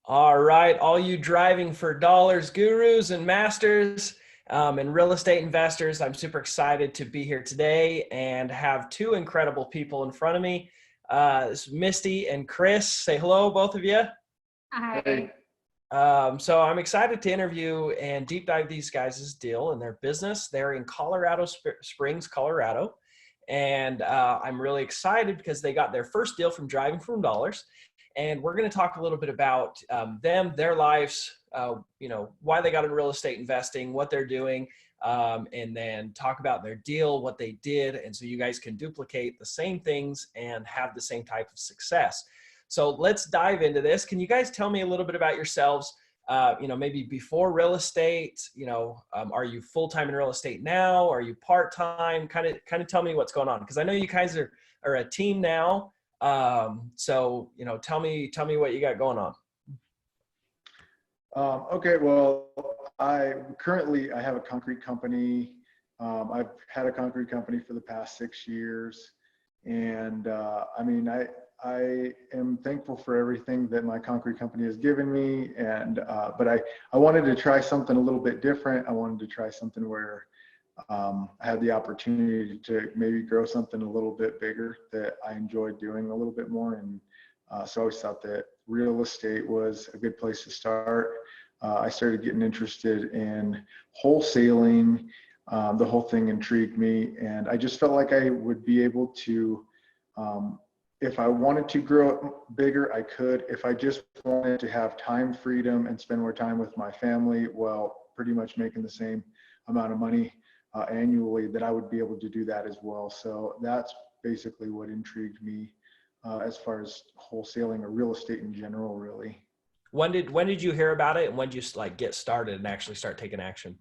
All right, all you driving for dollars gurus and masters and real estate investors, I'm super excited to be here today and have two incredible people in front of me. This is Misty and Chris. Say hello, both of you. Hi. So I'm excited to interview and deep dive these guys' deal and their business. They're in Colorado Springs, Colorado. And I'm really excited because they got their first deal from Driving from Dollars. And we're going to talk a little bit about them, their lives, why they got into real estate investing, what they're doing, and then talk about their deal, what they did. And so you guys can duplicate the same things and have the same type of success. So let's dive into this. Can you guys tell me a little bit about yourselves? Maybe before real estate, are you full-time in real estate now? Are you part-time? Kind of tell me what's going on. Cause I know you guys are a team now. Tell me what you got going on. Okay, well, I have a concrete company. I've had a concrete company for the past 6 years. And I am thankful for everything that my concrete company has given me. But I wanted to try something a little bit different. I wanted to try something where I had the opportunity to maybe grow something a little bit bigger that I enjoyed doing a little bit more. And so I always thought that real estate was a good place to start. I started getting interested in wholesaling. The whole thing intrigued me, and I just felt like I would be able to, if I wanted to grow it bigger, I could. If I just wanted to have time freedom and spend more time with my family, well, pretty much making the same amount of money annually, that I would be able to do that as well. So that's basically what intrigued me as far as wholesaling or real estate in general, really. When did you hear about it, and when did you get started and actually start taking action?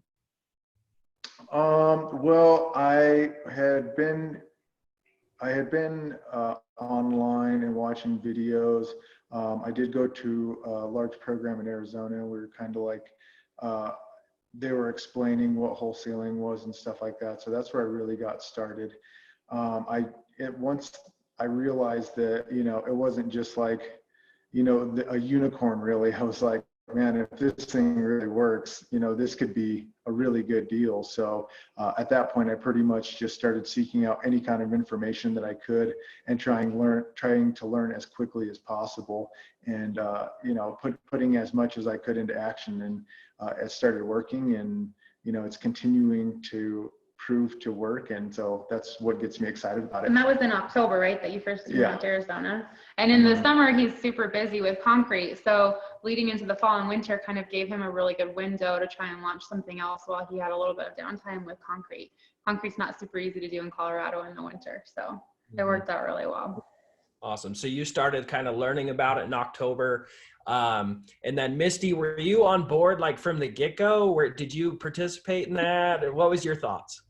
Well, I had been online and watching videos. I did go to a large program in Arizona. We were kind of like, they were explaining what wholesaling was and stuff like that. So that's where I really got started. Once I realized that, it wasn't just like, a unicorn really. I was like, man, if this thing really works, this could be a really good deal. So at that point, I pretty much just started seeking out any kind of information that I could and trying to learn as quickly as possible, and putting as much as I could into action. And it started working, and it's continuing to prove to work, and so that's what gets me excited about it. And that was in October, right, that you first moved Yeah. to Arizona? And in the summer, he's super busy with concrete. So leading into the fall and winter kind of gave him a really good window to try and launch something else while he had a little bit of downtime with concrete. Concrete's not super easy to do in Colorado in the winter, so it worked out really well. Awesome. So you started kind of learning about it in October. And then Misty, were you on board like from the get-go? Did you participate in that? Or what was your thoughts?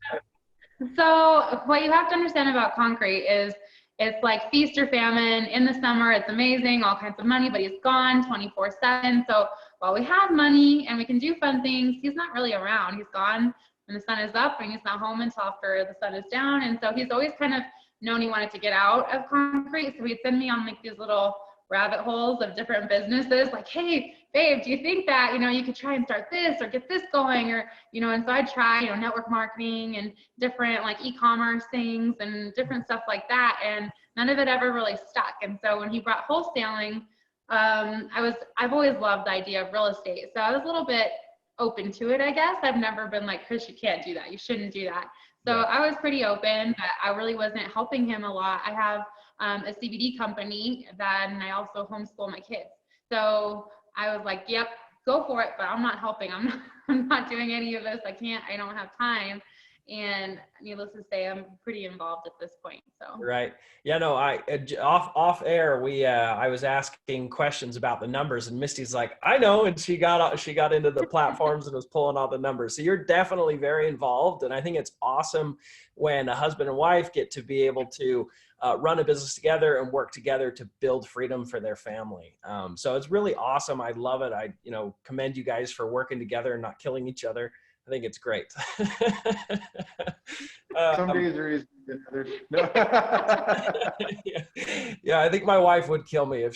So what you have to understand about concrete is it's like feast or famine. In the summer, it's amazing, all kinds of money, but he's gone 24/7. So while we have money and we can do fun things, he's not really around. He's gone when the sun is up, and he's not home until after the sun is down. And so he's always kind of known he wanted to get out of concrete. So he'd send me on like these little rabbit holes of different businesses, like, hey, babe, do you think that, you could try and start this or get this going, or, and so I'd try, network marketing and different like e-commerce things and different stuff like that. And none of it ever really stuck. And so when he brought wholesaling, I've always loved the idea of real estate. So I was a little bit open to it, I guess. I've never been like, Chris, you can't do that. You shouldn't do that. So I was pretty open, but I really wasn't helping him a lot. I have a CBD company and I also homeschool my kids. So I was like, yep, go for it, but I'm not helping. I'm not doing any of this. I don't have time. And needless to say, I'm pretty involved at this point. So right, yeah, no, off air I was asking questions about the numbers, and Misty's like, I know, and she got into the platforms and was pulling all the numbers. So you're definitely very involved, and I think it's awesome when a husband and wife get to be able to run a business together and work together to build freedom for their family. So it's really awesome. I love it. I commend you guys for working together and not killing each other. I think it's great. Some days are easier than others. No. Yeah, I think my wife would kill me if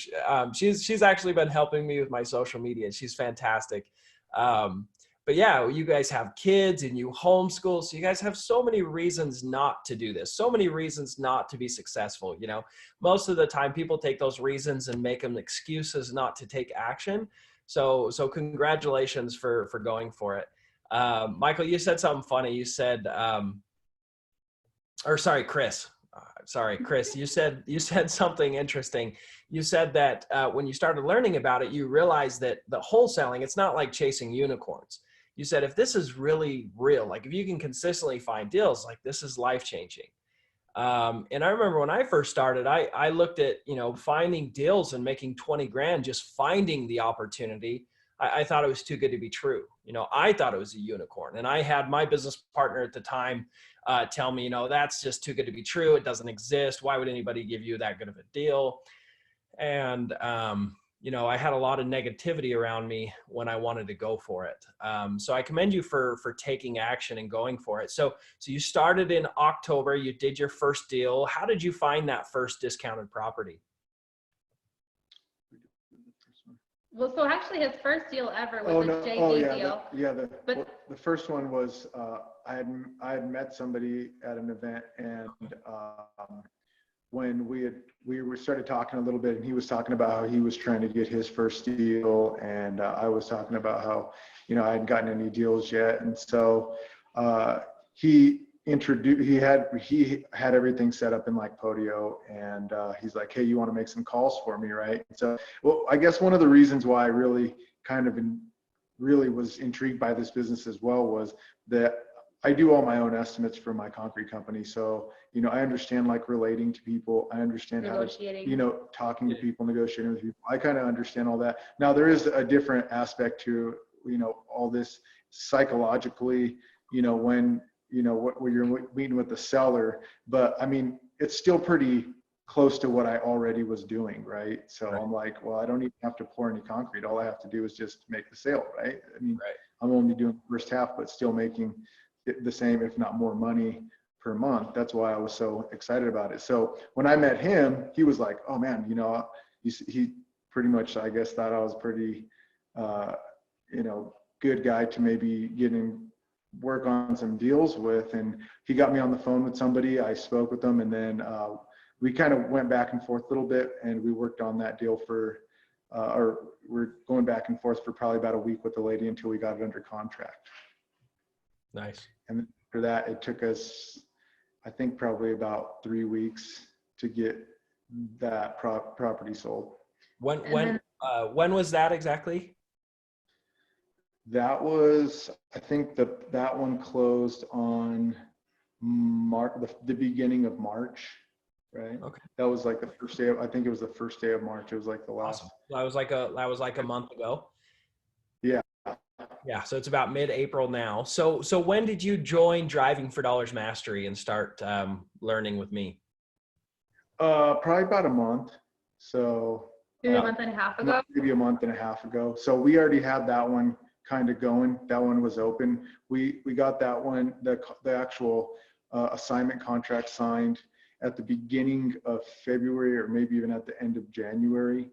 she's actually been helping me with my social media. She's fantastic. But yeah, you guys have kids and you homeschool, so you guys have so many reasons not to do this, so many reasons not to be successful. You know, most of the time people take those reasons and make them excuses not to take action. So congratulations for going for it. Michael, you said something funny. You said, or sorry, Chris. Sorry, Chris. You said something interesting. You said that when you started learning about it, you realized that the wholesaling, it's not like chasing unicorns. You said if this is really real, like if you can consistently find deals, like this is life changing. And I remember when I first started, I looked at, you know, finding deals and making 20 grand, just finding the opportunity. I thought it was too good to be true. You know, I thought it was a unicorn, and I had my business partner at the time tell me, you know, that's just too good to be true. It doesn't exist. Why would anybody give you that good of a deal? And, you know, I had a lot of negativity around me when I wanted to go for it. So I commend you for taking action and going for it. So you started in October, you did your first deal. How did you find that first discounted property? Well, so actually his first deal ever was a JV deal. The first one was, I had met somebody at an event, and when we started talking a little bit, and he was talking about how he was trying to get his first deal, and I was talking about how, you know, I hadn't gotten any deals yet. And so he had everything set up in like Podio, and he's like, hey, you want to make some calls for me, right? So, well, I guess one of the reasons why I really really was intrigued by this business as well was that I do all my own estimates for my concrete company. So, you know, I understand like relating to people. I understand how to, you know, talking to people, negotiating with people. I kind of understand all that. Now there is a different aspect to, you know, all this psychologically, you know, when you're meeting with the seller, but I mean, it's still pretty close to what I already was doing, right? So right. I'm like, well, I don't even have to pour any concrete. All I have to do is just make the sale, right? I mean, right. I'm only doing the first half, but still making the same, if not more money per month. That's why I was so excited about it. So when I met him, he was like, oh man, you know, he pretty much, I guess, thought I was pretty, you know, good guy to maybe work on some deals with. And he got me on the phone with somebody. I spoke with them, and then we kind of went back and forth a little bit, and we worked on that deal or we're going back and forth for probably about a week with the lady until we got it under contract. Nice. And after that, it took us, I think, probably about 3 weeks to get that property sold. When was that exactly? That was, I think that one closed on the beginning of March, right? Okay. That was like the first day I think it was the first day of March. It was like the last. Awesome. That was like a month ago. Yeah. Yeah. So it's about mid-April now. So when did you join Driving for Dollars Mastery and start learning with me? Probably about a month. So maybe a month and a half ago. Maybe a month and a half ago. So we already had that one kind of going. That one was open. We got that one, the actual assignment contract signed at the beginning of February, or maybe even at the end of January.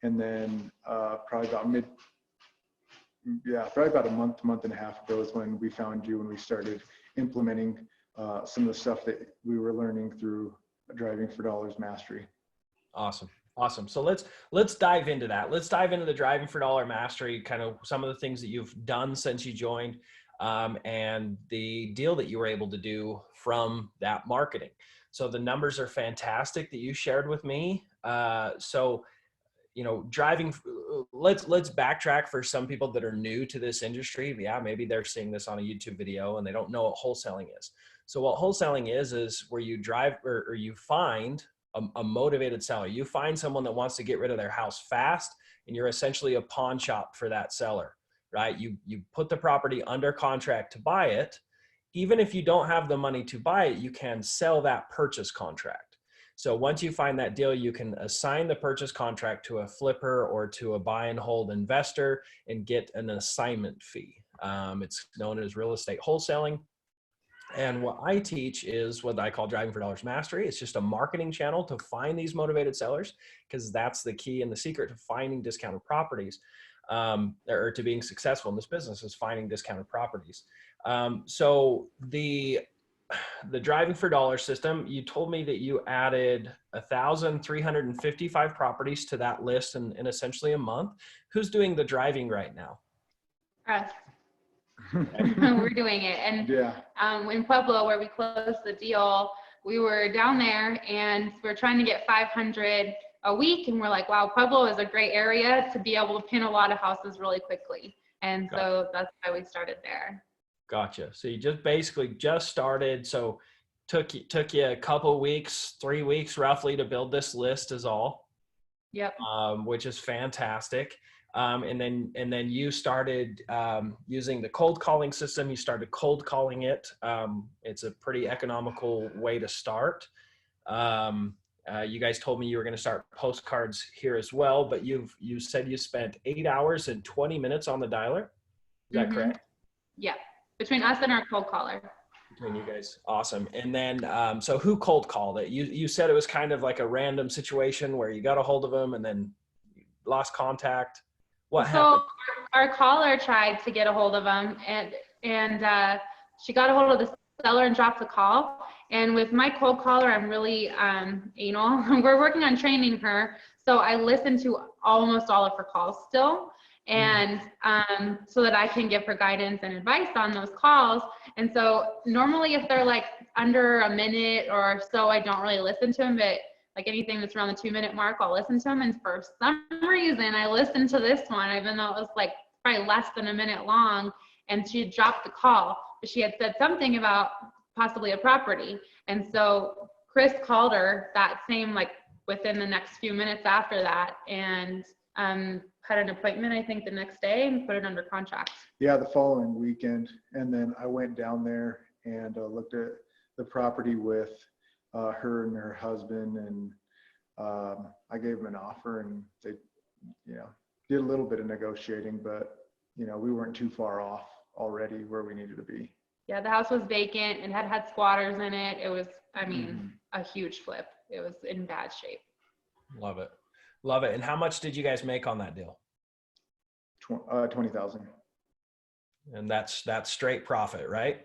And then probably about probably about a month and a half ago is when we found you, and we started implementing some of the stuff that we were learning through Driving for Dollars Mastery. Awesome. So let's dive into that. Let's dive into the Driving for Dollar Mastery, kind of some of the things that you've done since you joined, and the deal that you were able to do from that marketing. So the numbers are fantastic that you shared with me. So, you know, let's backtrack for some people that are new to this industry. Yeah, maybe they're seeing this on a YouTube video and they don't know what wholesaling is. So what wholesaling is where you drive or you find a motivated seller. You find someone that wants to get rid of their house fast, and you're essentially a pawn shop for that seller, right? You put the property under contract to buy it. Even if you don't have the money to buy it, you can sell that purchase contract. So once you find that deal, you can assign the purchase contract to a flipper or to a buy and hold investor and get an assignment fee. It's known as real estate wholesaling. And what I teach is what I call Driving for Dollars Mastery. It's just a marketing channel to find these motivated sellers, because that's the key and the secret to finding discounted properties, or to being successful in this business, is finding discounted properties. So the Driving for Dollars system, you told me that you added 1,355 properties to that list in essentially a month. Who's doing the driving right now? Us. We're doing it. And Yeah. in Pueblo, where we closed the deal, we were down there and we're trying to get 500 a week. And we're like, wow, Pueblo is a great area to be able to pin a lot of houses really quickly. And so that's why we started there. Gotcha. So you just basically just started. So took you a couple weeks, 3 weeks roughly, to build this list is all. Yep. Which is fantastic. And then you started using the cold calling system. You started cold calling it. It's a pretty economical way to start. You guys told me you were going to start postcards here as well, but you said you spent 8 hours and 20 minutes on the dialer. Is that correct? Yeah. Between us and our cold caller. Between you guys. Awesome. And then, so who cold called it? You said it was kind of like a random situation where you got a hold of them and then lost contact. What happened? So our caller tried to get a hold of him, and she got a hold of the seller and dropped the call. And with my cold caller, I'm really anal. We're working on training her. So I listen to almost all of her calls still. And so that I can give her guidance and advice on those calls. And so normally if they're like under a minute or so, I don't really listen to them, but like anything that's around the 2-minute mark, I'll listen to them. And for some reason, I listened to this one, even though it was like probably less than a minute long, and she had dropped the call, but she had said something about possibly a property. And so Chris called her that same, like within the next few minutes after that, and had an appointment, I think the next day, and put it under contract. Yeah, the following weekend. And then I went down there and looked at the property with her and her husband, and I gave them an offer, and they, did a little bit of negotiating, but we weren't too far off already where we needed to be. Yeah, the house was vacant and had squatters in it. It was, I mean, a huge flip. It was in bad shape. Love it. Love it. And how much did you guys make on that deal? 20,000. And that's straight profit, right?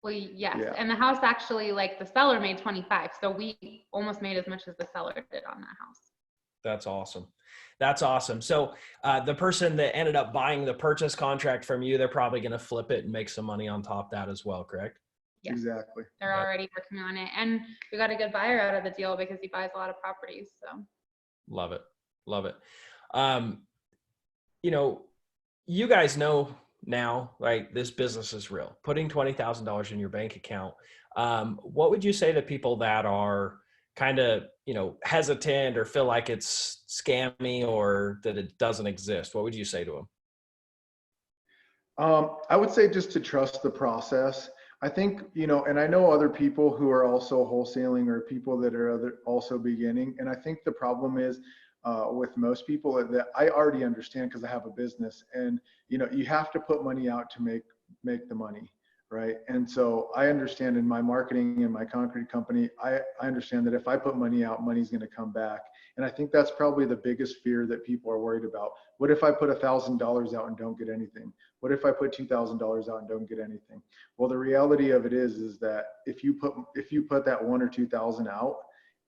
Well, yes. Yeah. And the house actually, like the seller made 25. So we almost made as much as the seller did on that house. That's awesome. That's awesome. So the person that ended up buying the purchase contract from you, they're probably going to flip it and make some money on top of that as well, correct? Yes. Exactly. They're already working on it. And we got a good buyer out of the deal because he buys a lot of properties. So love it. Love it. You guys know now, like, this business is real. Putting $20,000 in your bank account. What would you say to people that are kind of, hesitant or feel like it's scammy or that it doesn't exist? What would you say to them? I would say just to trust the process. I think, and I know other people who are also wholesaling or people that are also beginning. And I think the problem is with most people that I already understand because I have a business, and, you have to put money out to make the money. Right. And so I understand in my marketing and my concrete company, I understand that if I put money out, money's going to come back. And I think that's probably the biggest fear that people are worried about. What if I put $1,000 out and don't get anything? What if I put $2,000 out and don't get anything? Well, the reality of it is that if you put that 1 or 2,000 out,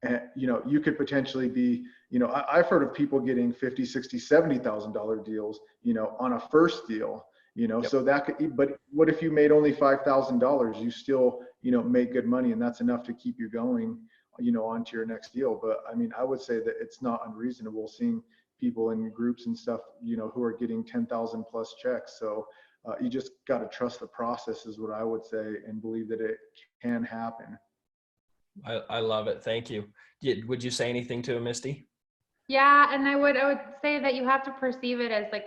and you could potentially be, I've heard of people getting $50,000, $60,000, $70,000 deals, on a first deal. Yep. So that could, but what if you made only $5,000? You still, make good money, and that's enough to keep you going, onto your next deal. But I mean, I would say that it's not unreasonable seeing people in groups and stuff, who are getting 10,000 plus checks. So you just got to trust the process is what I would say, and believe that it can happen. I love it. Thank you. Would you say anything to him, Misty? Yeah. And I would say that you have to perceive it as like,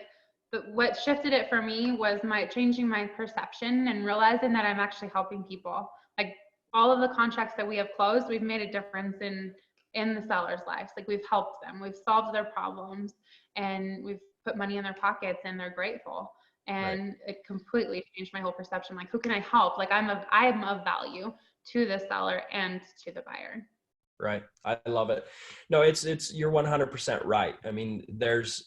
what shifted it for me was changing my perception and realizing that I'm actually helping people. Like all of the contracts that we have closed, we've made a difference in the sellers' lives. Like we've helped them, we've solved their problems, and we've put money in their pockets, and they're grateful. And it completely changed my whole perception. Like, who can I help? Like, I'm of value to the seller and to the buyer. Right. I love it. No, you're 100% right. I mean, there's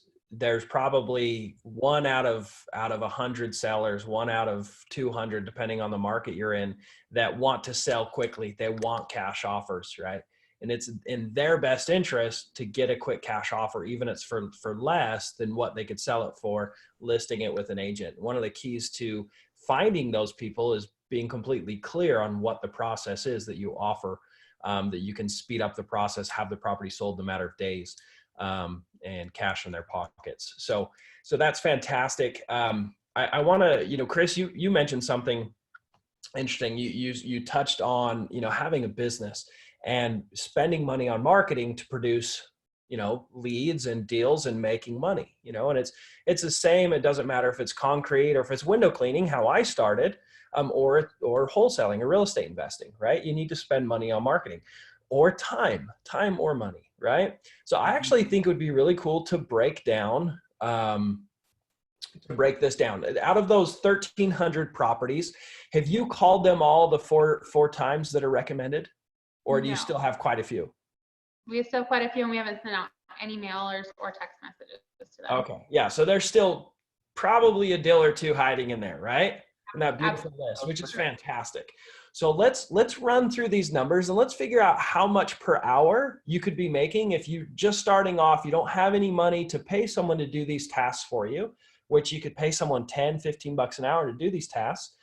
probably one out of 100 sellers, one out of 200, depending on the market you're in, that want to sell quickly. They want cash offers, right? And it's in their best interest to get a quick cash offer, even if it's for less than what they could sell it for, listing it with an agent. One of the keys to finding those people is being completely clear on what the process is that you offer, that you can speed up the process, have the property sold in a matter of days, and cash in their pockets. So that's fantastic. I want to, Chris, you mentioned something interesting. You touched on, having a business and spending money on marketing to produce, leads and deals and making money, and it's the same. It doesn't matter if it's concrete or if it's window cleaning, how I started, or wholesaling or real estate investing, right? You need to spend money on marketing, or time or money, right? So I actually think it would be really cool to break this down. Out of those 1,300 properties, have you called them all the four times that are recommended? Or do you still have quite a few? We still have quite a few, and we haven't sent out any mailers or text messages to them. Okay. Yeah. So there's still probably a deal or two hiding in there, right? In that beautiful list, which is fantastic. So let's run through these numbers and let's figure out how much per hour you could be making if you just starting off, you don't have any money to pay someone to do these tasks for you, which you could pay someone 10, 15 bucks an hour to do these tasks.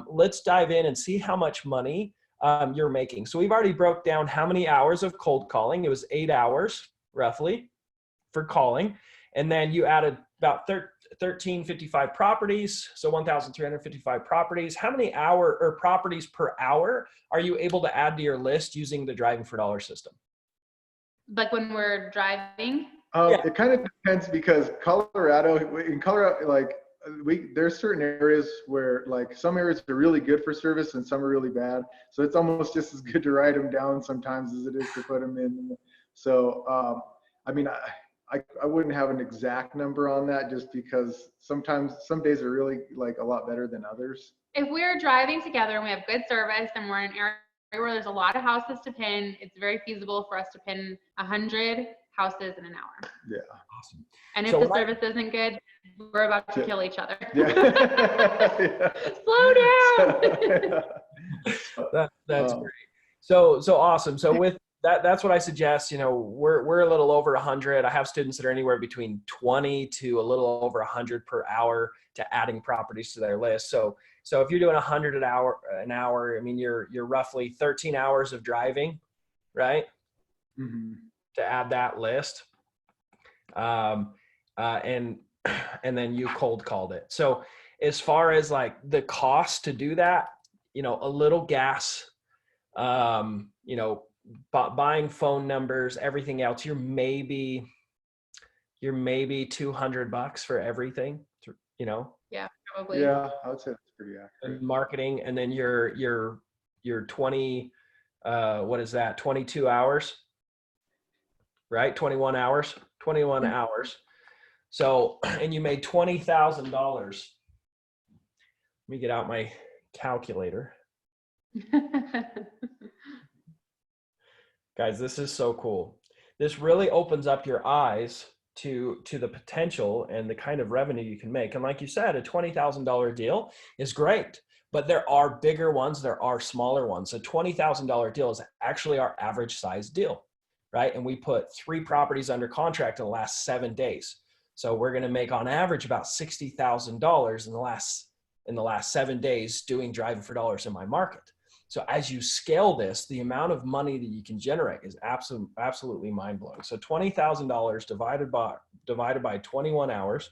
Let's dive in and see how much money you're making. So we've already broke down how many hours of cold calling. It was 8 hours roughly for calling. And then you added about 1,355 properties. So 1,355 properties. How many properties per hour are you able to add to your list using the driving for dollar system? Like when we're driving? It kind of depends, because in Colorado, like there's certain areas where like some areas are really good for service and some are really bad. So it's almost just as good to write them down sometimes as it is to put them in. So, I mean, I wouldn't have an exact number on that, just because sometimes some days are really like a lot better than others. If we're driving together and we have good service and we're in an area where there's a lot of houses to pin, it's very feasible for us to pin 100 houses in an hour. Yeah. Awesome. And if the service isn't good, we're about to kill each other. Yeah. Slow down. That's great. So awesome. So with that's what I suggest. We're a little over 100. I have students that are anywhere between 20 to a little over 100 per hour to adding properties to their list. So if you're doing 100 an hour, I mean, you're roughly 13 hours of driving, right? Mm-hmm. To add that list. And then you cold called it. So as far as like the cost to do that, a little gas, buying phone numbers, everything else, you're maybe $200 for everything, Yeah, probably. Yeah, I would say that's pretty accurate. Marketing, and then your 20, what is that? 22 hours, right? 21 hours. So, and you made $20,000. Let me get out my calculator. Guys, this is so cool. This really opens up your eyes to the potential and the kind of revenue you can make. And like you said, a $20,000 deal is great, but there are bigger ones, there are smaller ones. A $20,000 deal is actually our average size deal, right? And we put 3 properties under contract in the last 7 days. So we're going to make on average about $60,000 in the last 7 days doing driving for dollars in my market. So as you scale this, the amount of money that you can generate is absolutely mind blowing. So $20,000 divided by 21 hours,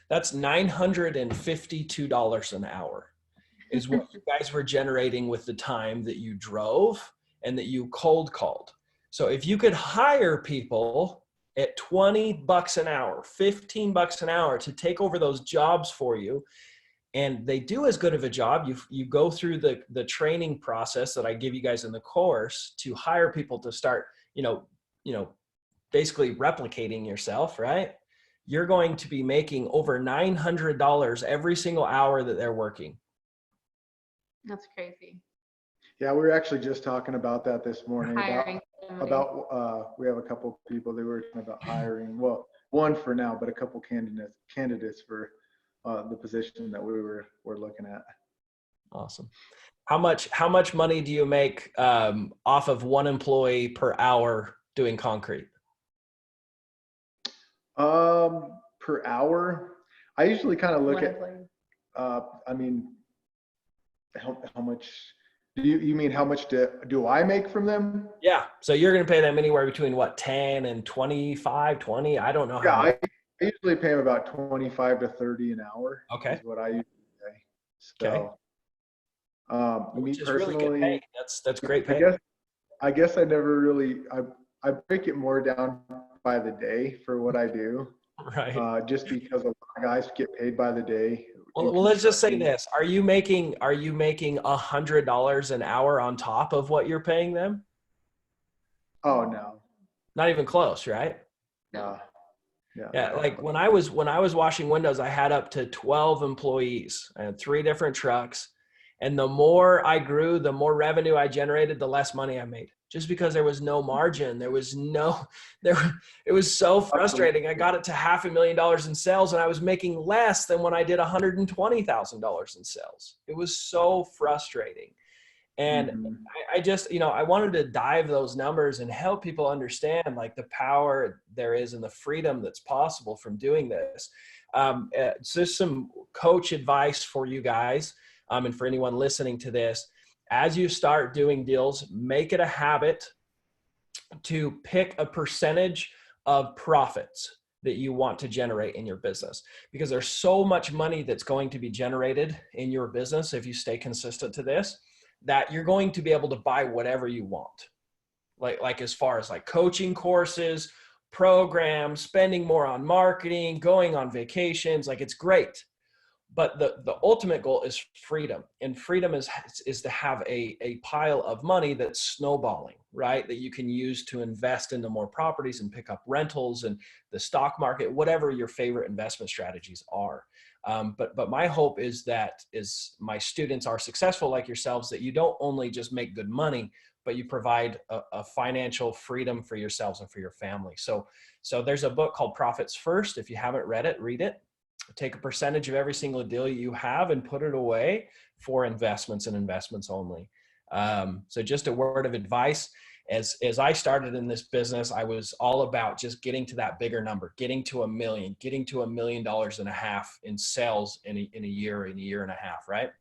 that's $952 an hour is what you guys were generating with the time that you drove and that you cold called. So if you could hire people at 20 bucks an hour, 15 bucks an hour to take over those jobs for you, and they do as good of a job, you go through the training process that I give you guys in the course to hire people to start, basically replicating yourself, right? you're going to be making over $900 every single hour that they're working. That's crazy. Yeah, we were actually just talking about that this morning Hiring we have a couple of people that were talking about hiring. Well, one for now, but a couple candidates for the position that we're looking at. Awesome. How much money do you make off of one employee per hour doing concrete? Per hour, I usually kind of look at. I mean, how much? You mean how much do I make from them? Yeah. So you're going to pay them anywhere between what, 10 and 25, 20? I don't know how much. I usually pay them about 25 to 30 an hour. Okay. Is what I usually pay. So, okay. Me Which is personally, really good pay. That's great pay. I guess I never really, I break it more down by the day for what I do. Right. Just because a lot of guys get paid by the day. Well, let's just say this. Are you making $100 an hour on top of what you're paying them? Oh, no. Not even close, right? No. Yeah. Like when I was washing windows, I had up to 12 employees. I had 3 different trucks. And the more I grew, the more revenue I generated, the less money I made, just because there was no margin. It was so frustrating. I got it to $500,000 in sales and I was making less than when I did $120,000 in sales. It was so frustrating. And I just, I wanted to dive those numbers and help people understand like the power there is and the freedom that's possible from doing this. Just some coach advice for you guys. And for anyone listening to this, as you start doing deals, make it a habit to pick a percentage of profits that you want to generate in your business, because there's so much money that's going to be generated in your business if you stay consistent to this, that you're going to be able to buy whatever you want. Like as far as like coaching courses, programs, spending more on marketing, going on vacations, like it's great. But the ultimate goal is freedom, and freedom is to have a pile of money that's snowballing, right? That you can use to invest into more properties and pick up rentals and the stock market, whatever your favorite investment strategies are. But my hope is that my students are successful like yourselves, that you don't only just make good money, but you provide a financial freedom for yourselves and for your family. So there's a book called Profits First. If you haven't read it, read it. Take a percentage of every single deal you have and put it away for investments and investments only. So just a word of advice. As I started in this business, I was all about just getting to that bigger number, getting to $1 million, getting to $1.5 million in sales in a year and a half, right?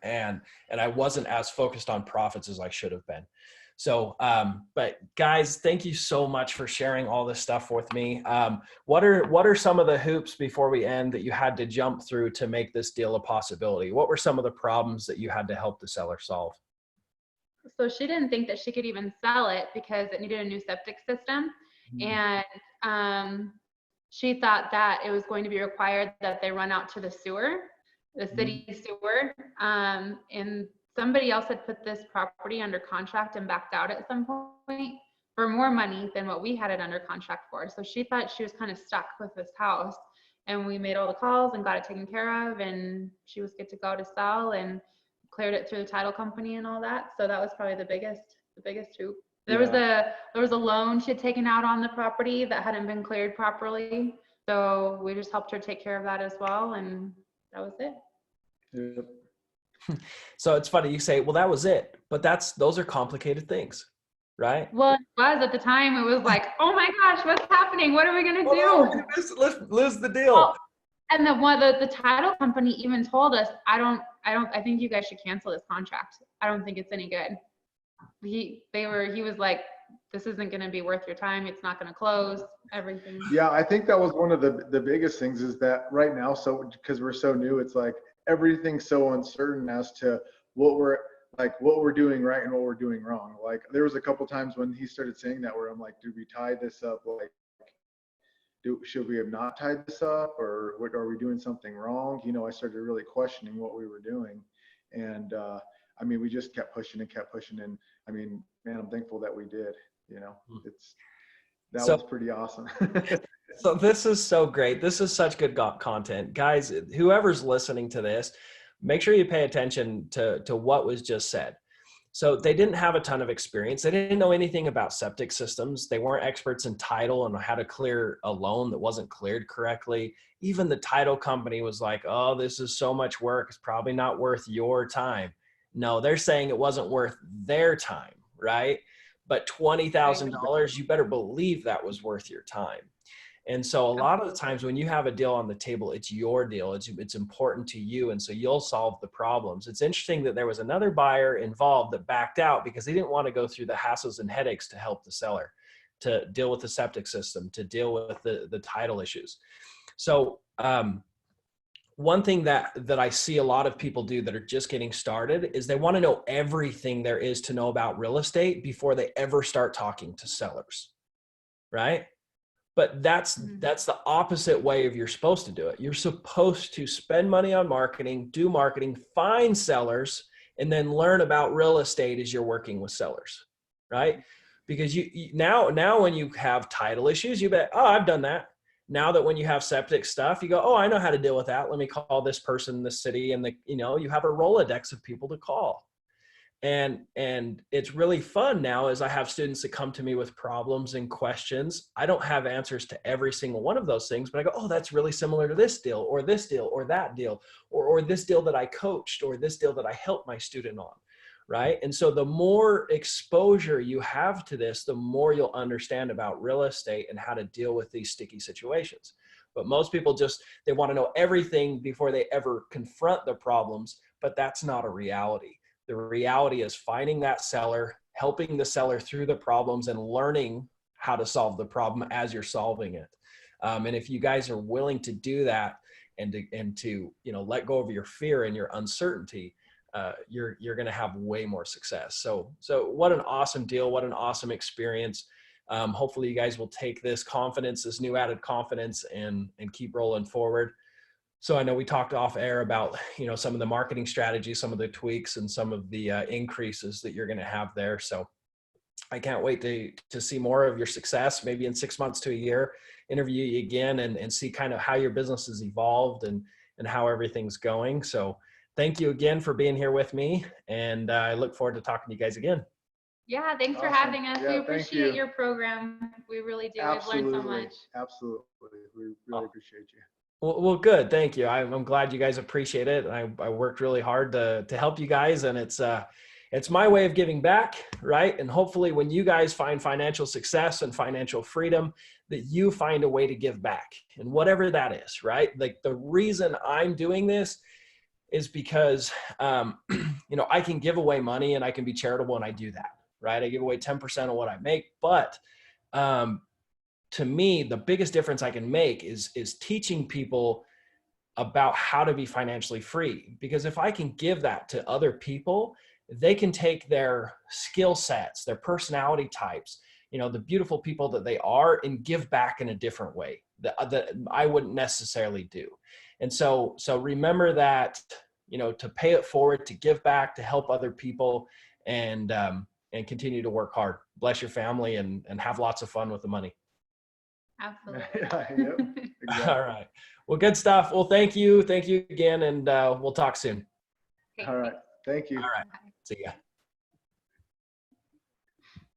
And I wasn't as focused on profits as I should have been. So, but guys, thank you so much for sharing all this stuff with me. What are some of the hoops before we end that you had to jump through to make this deal a possibility? What were some of the problems that you had to help the seller solve? So she didn't think that she could even sell it because it needed a new septic system. And she thought that it was going to be required that they run out to the sewer, the city sewer. And somebody else had put this property under contract and backed out at some point for more money than what we had it under contract for. So she thought she was kind of stuck with this house, and we made all the calls and got it taken care of, and she was good to go to sell and cleared it through the title company and all that. So that was probably the biggest hoop. There was a loan she had taken out on the property that hadn't been cleared properly. So we just helped her take care of that as well, and that was it. Yep. So it's funny you say, well, that was it, but those are complicated things, right? Well, it was at the time. It was like, oh my gosh, what's happening? What are we gonna do? Let's lose the deal. Well, and the title company even told us, I think you guys should cancel this contract. I don't think it's any good. He was like, this isn't going to be worth your time. It's not going to close, everything. Yeah, I think that was one of the biggest things, is that right now, so because we're so new, it's like everything's so uncertain as to what we're doing right and what we're doing wrong. Like there was a couple times when he started saying that where I'm like, do we tie this up? Like, should we have not tied this up, or what, are we doing something wrong? I started really questioning what we were doing. And I mean, we just kept pushing. And I mean, man, I'm thankful that we did. That was pretty awesome. So this is so great. This is such good content. Guys, whoever's listening to this, make sure you pay attention to what was just said. So they didn't have a ton of experience. They didn't know anything about septic systems. They weren't experts in title and how to clear a loan that wasn't cleared correctly. Even the title company was like, oh, this is so much work. It's probably not worth your time. No, they're saying it wasn't worth their time, right? But $20,000, you better believe that was worth your time. And so a lot of the times when you have a deal on the table, it's your deal. It's important to you. And so you'll solve the problems. It's interesting that there was another buyer involved that backed out because he didn't want to go through the hassles and headaches to help the seller, to deal with the septic system, to deal with the title issues. So one thing that I see a lot of people do that are just getting started is they want to know everything there is to know about real estate before they ever start talking to sellers, right? But that's the opposite way of you're supposed to do it. You're supposed to spend money on marketing, do marketing, find sellers, and then learn about real estate as you're working with sellers, right? Because you now when you have title issues, you bet, oh, I've done that. Now that when you have septic stuff, you go, oh, I know how to deal with that. Let me call this person in the city, and you have a Rolodex of people to call. And it's really fun now as I have students that come to me with problems and questions. I don't have answers to every single one of those things, but I go, oh, that's really similar to this deal or this deal or that deal or this deal that I coached or this deal that I helped my student on, right? And so the more exposure you have to this, the more you'll understand about real estate and how to deal with these sticky situations. But most people they want to know everything before they ever confront the problems, but that's not a reality. The reality is finding that seller, helping the seller through the problems and learning how to solve the problem as you're solving it. And if you guys are willing to do that and to let go of your fear and your uncertainty, you're going to have way more success. So what an awesome deal. What an awesome experience. Hopefully you guys will take this confidence, this new added confidence and keep rolling forward. So I know we talked off air about, some of the marketing strategies, some of the tweaks and some of the increases that you're going to have there. So I can't wait to see more of your success, maybe in 6 months to a year, interview you again and see kind of how your business has evolved and how everything's going. So thank you again for being here with me. And I look forward to talking to you guys again. Yeah, thanks for having us. We appreciate your program. We really do. Absolutely. We've learned so much. Absolutely. We really appreciate you. Well, good. Thank you. I'm glad you guys appreciate it. I worked really hard to help you guys, and it's my way of giving back, right? And hopefully when you guys find financial success and financial freedom, that you find a way to give back, and whatever that is, right? Like the reason I'm doing this is because, I can give away money and I can be charitable, and I do that, right? I give away 10% of what I make, but, to me, the biggest difference I can make is teaching people about how to be financially free. Because if I can give that to other people, they can take their skill sets, their personality types, the beautiful people that they are, and give back in a different way that I wouldn't necessarily do. And so remember that, to pay it forward, to give back, to help other people, and continue to work hard. Bless your family and have lots of fun with the money. Absolutely. Yep, exactly. All right. Well, good stuff. Well, thank you. Thank you again. And we'll talk soon. All right. Thank you. All right. See ya.